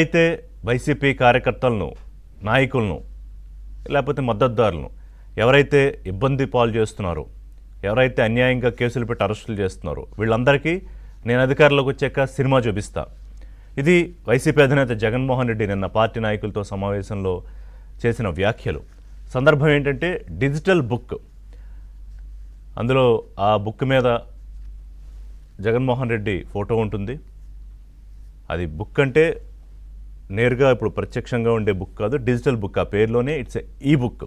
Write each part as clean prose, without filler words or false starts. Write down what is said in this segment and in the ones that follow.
అయితే వైసీపీ కార్యకర్తలను, నాయకులను, లేకపోతే మద్దతుదారులను ఎవరైతే ఇబ్బంది పాలు చేస్తున్నారో, ఎవరైతే అన్యాయంగా కేసులు పెట్టి అరెస్టులు చేస్తున్నారో వీళ్ళందరికీ నేను అధికారంలోకి వచ్చాక సినిమా చూపిస్తా. ఇది వైసీపీ అధినేత జగన్మోహన్ రెడ్డి నిన్న పార్టీ నాయకులతో సమావేశంలో చేసిన వ్యాఖ్యలు. సందర్భం ఏంటంటే డిజిటల్ బుక్. అందులో ఆ బుక్ మీద జగన్మోహన్ రెడ్డి ఫోటో ఉంటుంది. అది బుక్ అంటే నేరుగా ఇప్పుడు ప్రత్యక్షంగా ఉండే బుక్ కాదు, డిజిటల్ బుక్. ఆ పేరులోనే ఇట్స్ ఈ బుక్.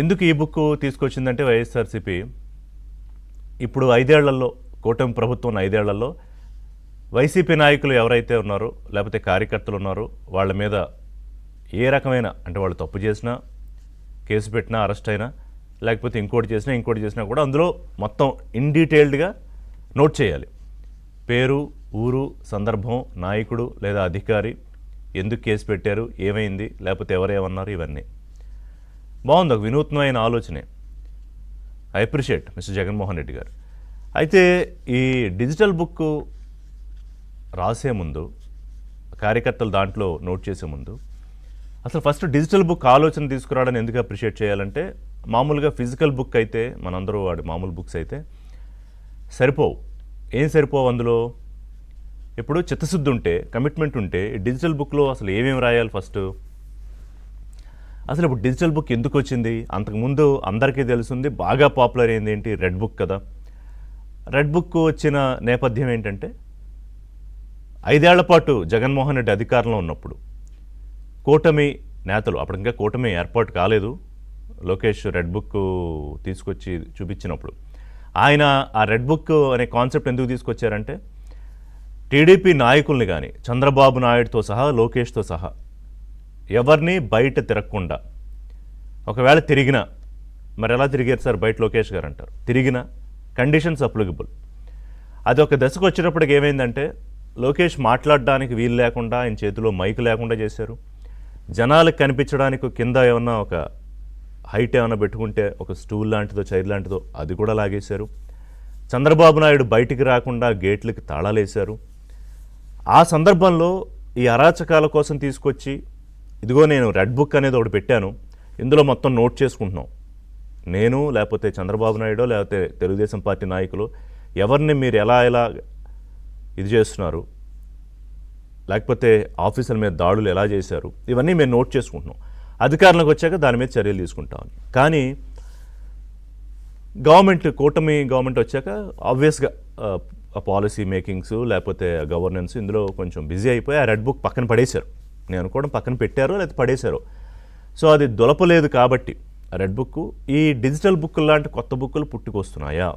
ఎందుకు ఈ బుక్ తీసుకొచ్చిందంటే వైఎస్ఆర్సీపీ ఇప్పుడు 5 ఏళ్లలో, కూటమి ప్రభుత్వం 5 ఏళ్లలో వైసీపీ నాయకులు ఎవరైతే ఉన్నారో లేకపోతే కార్యకర్తలు ఉన్నారో వాళ్ళ మీద ఏ రకమైన, అంటే వాళ్ళు తప్పు చేసినా, కేసు పెట్టినా, అరెస్ట్ అయినా, లేకపోతే ఇంకోటి చేసినా కూడా అందులో మొత్తం ఇన్ డీటెయిల్డ్గా నోట్ చేయాలి. పేరు, ఊరు, సందర్భం, నాయకుడు లేదా అధికారి, ఎందుకు కేసు పెట్టారు, ఏమైంది, లేకపోతే ఎవరేమన్నారు, ఇవన్నీ. బాగుంది, ఒక వినూత్నమైన ఆలోచనే. I appreciate mister Jaganmohan Reddy గారు. అయితే ఈ డిజిటల్ బుక్ రాసే ముందు, కార్యకర్తలు దాంట్లో నోట్ చేసే ముందు, అసలు ఫస్ట్ డిజిటల్ బుక్ ఆలోచన తీసుకురావడానికి ఎందుకు అప్రిషియేట్ చేయాలంటే, మామూలుగా ఫిజికల్ బుక్ అయితే మనందరూ వాడి మామూలు బుక్స్ అయితే సరిపోవు. ఏం సరిపోవు అందులో? ఇప్పుడు చిత్తశుద్ధి ఉంటే, కమిట్మెంట్ ఉంటే, డిజిటల్ బుక్లో అసలు ఏమేమి రాయాలి ఫస్ట్? అసలు ఇప్పుడు డిజిటల్ బుక్ ఎందుకు వచ్చింది? అంతకుముందు అందరికీ తెలుసుంది, బాగా పాపులర్ అయింది ఏంటి? రెడ్ బుక్ కదా. రెడ్ బుక్ వచ్చిన నేపథ్యం ఏంటంటే 5 ఏళ్ల పాటు జగన్మోహన్ రెడ్డి అధికారంలో ఉన్నప్పుడు కూటమి నేతలు, అప్పుడు ఇంకా కూటమి ఏర్పాటు కాలేదు, లోకేష్ రెడ్ బుక్ తీసుకొచ్చి చూపించినప్పుడు ఆయన ఆ రెడ్ బుక్ అనే కాన్సెప్ట్ ఎందుకు తీసుకొచ్చారంటే, టీడీపీ నాయకుల్ని కానీ చంద్రబాబు నాయుడుతో సహా, లోకేష్తో సహా ఎవరిని బయట తిరగకుండా, ఒకవేళ తిరిగినా, మరి ఎలా తిరిగారు సార్ బయట లోకేష్ గారు అంటారు, తిరిగిన కండిషన్స్ అప్లికబుల్. అది ఒక దశకు వచ్చేటప్పటికి ఏమైందంటే, లోకేష్ మాట్లాడడానికి వీలు లేకుండా, ఆయన చేతిలో మైక్ లేకుండా చేశారు. జనాలకు కనిపించడానికి కింద ఏమన్నా ఒక హైట్ ఏమైనా పెట్టుకుంటే ఒక స్టూల్ లాంటిదో, చైర్ లాంటిదో అది కూడా లాగేశారు. చంద్రబాబు నాయుడు బయటికి రాకుండా గేట్లకి తాళాలు వేశారు. ఆ సందర్భంలో ఈ అరాచకాల కోసం తీసుకొచ్చి, ఇదిగో నేను రెడ్ బుక్ అనేది ఒకటి పెట్టాను, ఇందులో మొత్తం నోట్ చేసుకుంటున్నాం, నేను లేకపోతే చంద్రబాబు నాయుడు లేకపోతే తెలుగుదేశం పార్టీ నాయకులు ఎవరిని మీరు ఎలా ఇది చేస్తున్నారు, లేకపోతే ఆఫీసర్ల మీద దాడులు ఎలా చేశారు, ఇవన్నీ మేము నోట్ చేసుకుంటున్నాం, అధికారంలోకి వచ్చాక దాని మీద చర్యలు తీసుకుంటామని. కానీ గవర్నమెంట్, కూటమి గవర్నమెంట్ వచ్చాక ఆబ్వియస్గా పాలసీ మేకింగ్స్ లేకపోతే గవర్నెన్స్ ఇందులో కొంచెం బిజీ అయిపోయి ఆ రెడ్ బుక్ పక్కన పడేశారు. నేను అనుకోవడం పక్కన పెట్టారో లేకపోతే పడేశారో. సో అది దొలపలేదు కాబట్టి ఆ రెడ్ బుక్, ఈ డిజిటల్ బుక్ లాంటి కొత్త బుక్కులు పుట్టుకొస్తున్నాయా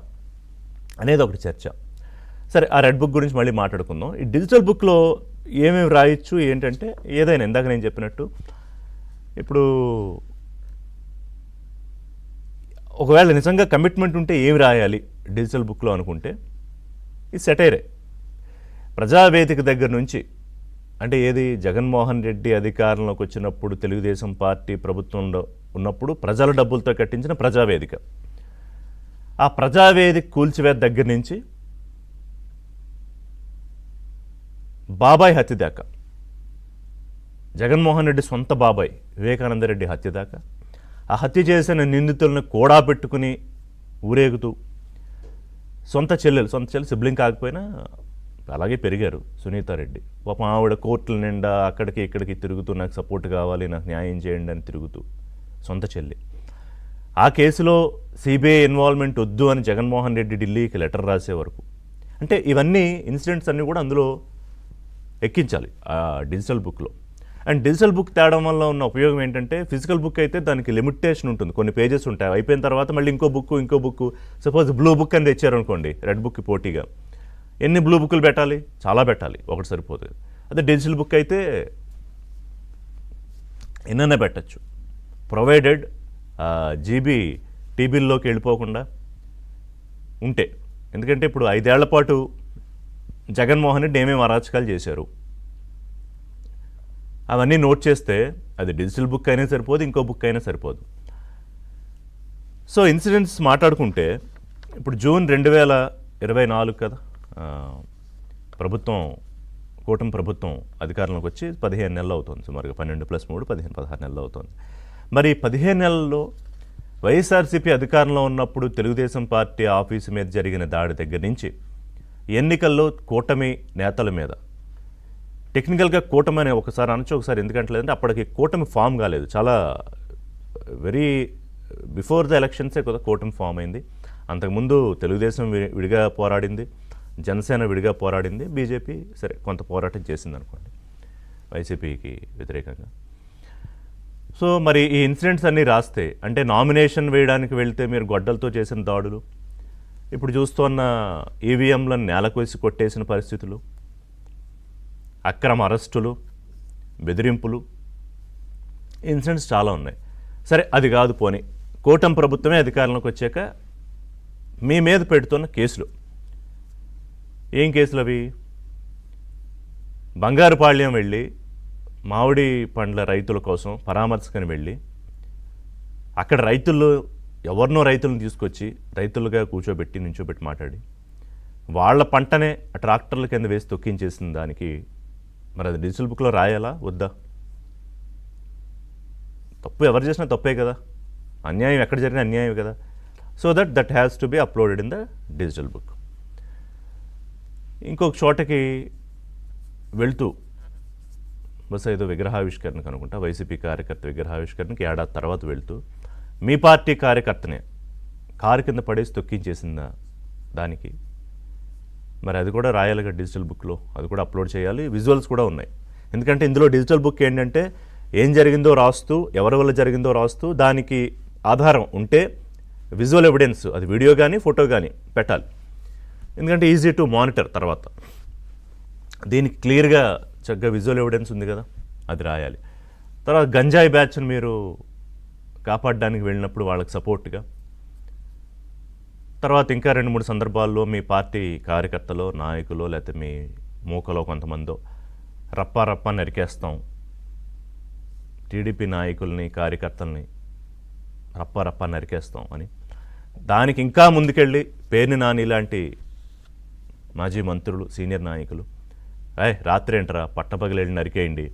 అనేది ఒకటి చర్చ. సరే, ఆ రెడ్ బుక్ గురించి మళ్ళీ మాట్లాడుకుందాం. ఈ డిజిటల్ బుక్లో ఏమేమి రాయొచ్చు ఏంటంటే, ఏదైనా ఇందాక నేను చెప్పినట్టు, ఇప్పుడు ఒకవేళ నిజంగా కమిట్మెంట్ ఉంటే ఏమి రాయాలి డిజిటల్ బుక్లో అనుకుంటే, ఈ సెటైరే. ప్రజావేదిక దగ్గర నుంచి, అంటే ఏది, జగన్మోహన్ రెడ్డి అధికారంలోకి వచ్చినప్పుడు తెలుగుదేశం పార్టీ ప్రభుత్వంలో ఉన్నప్పుడు ప్రజల డబ్బులతో కట్టించిన ప్రజావేదిక, ఆ ప్రజావేదిక కూల్చివేత దగ్గర నుంచి బాబాయ్ హత్య దాకా, జగన్మోహన్ రెడ్డి సొంత బాబాయ్ వివేకానందరెడ్డి హత్య దాకా, ఆ హత్య చేసిన నిందితులను కూడా పెట్టుకుని ఊరేగుతూ, సొంత చెల్లెలు సిబ్లింగ్ కాకపోయినా అలాగే పెరిగారు సునీతారెడ్డి, పాపం ఆవిడ కోర్టుల నిండా అక్కడికి ఇక్కడికి తిరుగుతూ, నాకు సపోర్ట్ కావాలి, నాకు న్యాయం చేయండి అని తిరుగుతూ, సొంత చెల్లి. ఆ కేసులో సిబిఐ ఇన్వాల్వ్మెంట్ వద్దు అని జగన్మోహన్ రెడ్డి ఢిల్లీకి లెటర్ రాసే వరకు, అంటే ఇవన్నీ ఇన్సిడెంట్స్ అన్నీ కూడా అందులో ఎక్కించాలి ఆ డిజిటల్ బుక్లో. అండ్ డిజిటల్ బుక్ తేవడం వల్ల ఉన్న ఉపయోగం ఏంటంటే, ఫిజికల్ బుక్ అయితే దానికి లిమిటేషన్ ఉంటుంది, కొన్ని పేజెస్ ఉంటాయి, అయిపోయిన తర్వాత మళ్ళీ ఇంకో బుక్, సపోజ్ బ్లూ బుక్ అని తెచ్చారనుకోండి రెడ్ బుక్కి పోటీగా, ఎన్ని బ్లూ బుక్లు పెట్టాలి? చాలా పెట్టాలి, ఒకటి సరిపోతుంది. అదే డిజిటల్ బుక్ అయితే ఎన్నైనా పెట్టచ్చు, ప్రొవైడెడ్ జీబీ టీబీల్లోకి వెళ్ళిపోకుండా ఉంటే. ఎందుకంటే ఇప్పుడు 5 ఏళ్ల పాటు జగన్మోహన్ రెడ్డి ఏమేమి అరాచకాలు చేశారు అవన్నీ నోట్ చేస్తే అది డిజిటల్ బుక్ అయినా సరిపోదు, ఇంకో బుక్ అయినా సరిపోదు. సో ఇన్సిడెంట్స్ మాట్లాడుకుంటే, ఇప్పుడు జూన్ 2024 కదా ప్రభుత్వం కూటమి ప్రభుత్వం అధికారంలోకి వచ్చి 15 నెలలు అవుతుంది, సుమారుగా 12+3 15-16 నెలలు అవుతుంది. మరి 15 నెలల్లో వైఎస్ఆర్సీపీ అధికారంలో ఉన్నప్పుడు తెలుగుదేశం పార్టీ ఆఫీసు మీద జరిగిన దాడి దగ్గర నుంచి ఎన్నికల్లో కూటమి నేతల మీద, టెక్నికల్గా కూటమి అని ఒకసారి అనొచ్చు, ఒకసారి ఎందుకంటే లేదంటే అప్పటికి కూటమి ఫామ్ కాలేదు, చాలా వెరీ బిఫోర్ ద ఎలక్షన్సే కదా కూటమి ఫామ్ అయింది. అంతకుముందు తెలుగుదేశం విడిగా పోరాడింది, జనసేన విడిగా పోరాడింది, బీజేపీ సరే కొంత పోరాటం చేసింది అనుకోండి వైసీపీకి వ్యతిరేకంగా. సో మరి ఈ ఇన్సిడెంట్స్ అన్నీ రాస్తే, అంటే నామినేషన్ వేయడానికి వెళ్తే మీరు గొడ్డలతో చేసిన దాడులు, ఇప్పుడు చూస్తున్న ఈవీఎంలను నేలకు వేసి కొట్టేసిన పరిస్థితులు, అక్రమ అరెస్టులు, బెదిరింపులు, ఇన్సిడెంట్స్ చాలా ఉన్నాయి. సరే అది కాదు, పోనీ కూటమి ప్రభుత్వమే అధికారంలోకి వచ్చాక మీ మీద పెడుతున్న కేసులు ఏం కేసులు అవి? బంగారుపాళ్యం వెళ్ళి మామిడి పండ్ల రైతుల కోసం పరామర్శకని వెళ్ళి అక్కడ రైతుల్లో ఎవరినో రైతులను తీసుకొచ్చి రైతులుగా కూర్చోబెట్టి నించోబెట్టి మాట్లాడి వాళ్ళ పంటనే ట్రాక్టర్ల కింద వేసి తొక్కించేసిన దానికి మరి అది డిజిటల్ బుక్లో రాయాలా వద్దా? తప్పు ఎవరు చేసినా తప్పే కదా, అన్యాయం ఎక్కడ జరిగినా అన్యాయం కదా. So that has to be uploaded in the digital book. ఇంకొక చోటకి వెళ్తూ బస్ ఏదో విగ్రహావిష్కరణకు అనుకుంటా, వైసీపీ కార్యకర్త విగ్రహావిష్కరణకి ఏడాది తర్వాత వెళ్తూ మీ పార్టీ కార్యకర్తనే కారు కింద పడేసి తొక్కించేసిందా దానికి మరి అది కూడా రాయాలిగా డిజిటల్ బుక్లో, అది కూడా అప్లోడ్ చేయాలి, విజువల్స్ కూడా ఉన్నాయి. ఎందుకంటే ఇందులో డిజిటల్ బుక్ ఏంటంటే ఏం జరిగిందో రాస్తూ, ఎవరి వల్ల జరిగిందో రాస్తూ, దానికి ఆధారం ఉంటే విజువల్ ఎవిడెన్స్, అది వీడియో కానీ ఫోటో కానీ పెట్టాలి. ఎందుకంటే ఈజీ టు మానిటర్ తర్వాత. దీనికి క్లియర్గా చక్కగా విజువల్ ఎవిడెన్స్ ఉంది కదా, అది రాయాలి. తర్వాత గంజాయి బ్యాచ్ను మీరు కాపాడడానికి వెళ్ళినప్పుడు వాళ్ళకి సపోర్ట్గా, తర్వాత ఇంకా 2-3 సందర్భాల్లో మీ పార్టీ కార్యకర్తలో, నాయకులో, లేకపోతే మీ మూకలో కొంతమందో రప్పా నరికేస్తాం, టీడీపీ నాయకుల్ని కార్యకర్తల్ని రప్పా నరికేస్తాం అని, దానికి ఇంకా ముందుకెళ్ళి పేర్ని నాని లాంటి మాజీ మంత్రులు, సీనియర్ నాయకులు రాత్రి ఏంటరా పట్టపగలేళ్ళి నరికేయండి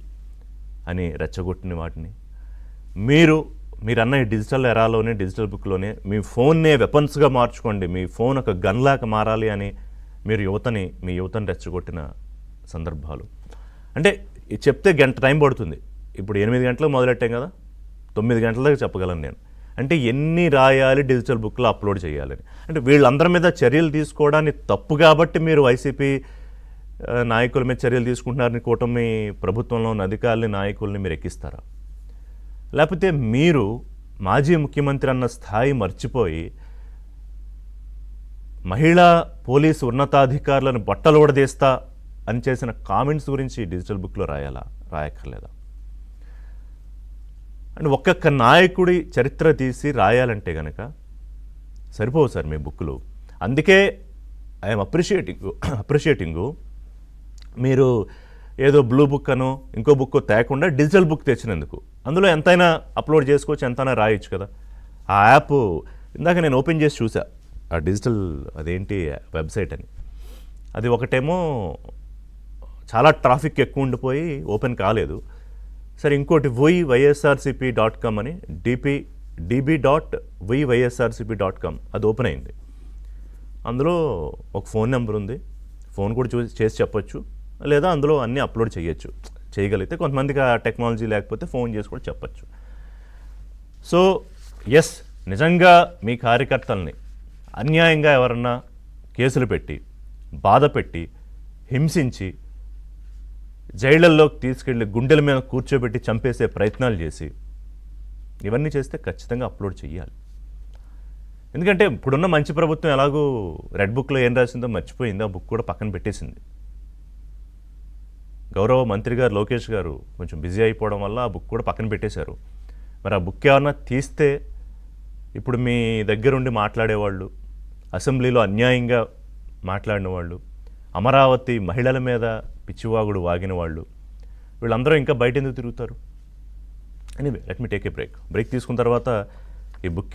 అని రెచ్చగొట్టిన వాటిని మీరన్న ఈ డిజిటల్ ఎరాలోనే, డిజిటల్ బుక్లోనే మీ ఫోన్నే వెపన్స్గా మార్చుకోండి, మీ ఫోన్ ఒక గన్లాగా మారాలి అని మీరు మీ యువతని రెచ్చగొట్టిన సందర్భాలు. అంటే చెప్తే గంట టైం పడుతుంది, ఇప్పుడు 8 గంటలకు మొదలెట్టాం కదా, 9 గంటల దాకా చెప్పగలను నేను. అంటే ఎన్ని రాయాలి డిజిటల్ బుక్లో అప్లోడ్ చేయాలని. అంటే వీళ్ళందరి మీద చర్యలు తీసుకోవడానికి తప్పు కాబట్టి మీరు వైసీపీ నాయకుల మీద చర్యలు తీసుకుంటున్నారని కూటమి ప్రభుత్వంలో ఉన్న అధికారులని, నాయకుల్ని మీరు ఎక్కిస్తారా? లేకపోతే మీరు మాజీ ముఖ్యమంత్రి అన్న స్థాయి మర్చిపోయి మహిళా పోలీసు ఉన్నతాధికారులను బట్టలుడదీస్తా అని చేసిన కామెంట్స్ గురించి డిజిటల్ బుక్లో రాయక్కర్లేదా? అండ్ ఒక్కొక్క నాయకుడి చరిత్ర తీసి రాయాలంటే కనుక సరిపోవు సార్ మీ బుక్లు. అందుకే ఐఎమ్ అప్రిషియేటింగు మీరు ఏదో బ్లూ బుక్ అనో ఇంకో బుక్ తేకుండా డిజిటల్ బుక్ తెచ్చినందుకు. అందులో ఎంతైనా అప్లోడ్ చేసుకోవచ్చు, ఎంతైనా రాయొచ్చు కదా. ఆ యాప్ ఇందాక నేను ఓపెన్ చేసి చూసా, ఆ డిజిటల్ అదేంటి వెబ్సైట్ అని. అది ఒకటేమో చాలా ట్రాఫిక్ ఎక్కువ ఉండిపోయి ఓపెన్ కాలేదు. సరే, ఇంకోటి vyysrcp.com అని db.vyysrcp.com అది ఓపెన్ అయింది. అందులో ఒక ఫోన్ నెంబర్ ఉంది, ఫోన్ కూడా చేసి చెప్పొచ్చు, లేదా అందులో అన్నీ అప్లోడ్ చేయగలిగితే. కొంతమందికి ఆ టెక్నాలజీ లేకపోతే ఫోన్ చేసి కూడా చెప్పచ్చు. సో ఎస్, నిజంగా మీ కార్యకర్తల్ని అన్యాయంగా ఎవరన్నా కేసులు పెట్టి, బాధ పెట్టి, హింసించి, జైళ్లలోకి తీసుకెళ్ళి గుండెల మీద కూర్చోబెట్టి చంపేసే ప్రయత్నాలు చేసి, ఇవన్నీ చేస్తే ఖచ్చితంగా అప్లోడ్ చేయాలి. ఎందుకంటే ఇప్పుడున్న మంచి ప్రభుత్వం ఎలాగూ రెడ్ బుక్లో ఏం రాసిందో మర్చిపోయింది, ఆ బుక్ కూడా పక్కన పెట్టేసింది. గౌరవ మంత్రి గారు లోకేష్ గారు కొంచెం బిజీ అయిపోవడం వల్ల ఆ బుక్ కూడా పక్కన పెట్టేశారు. మరి ఆ బుక్ ఏమన్నా తీస్తే ఇప్పుడు మీ దగ్గరుండి మాట్లాడేవాళ్ళు, అసెంబ్లీలో అన్యాయంగా మాట్లాడిన వాళ్ళు, అమరావతి మహిళల మీద పిచ్చివాగుడు వాగిన వాళ్ళు, వీళ్ళందరూ ఇంకా బయట ఎందుకు తిరుగుతారు? Anyway, let me take a break తీసుకున్న తర్వాత ఈ బుక్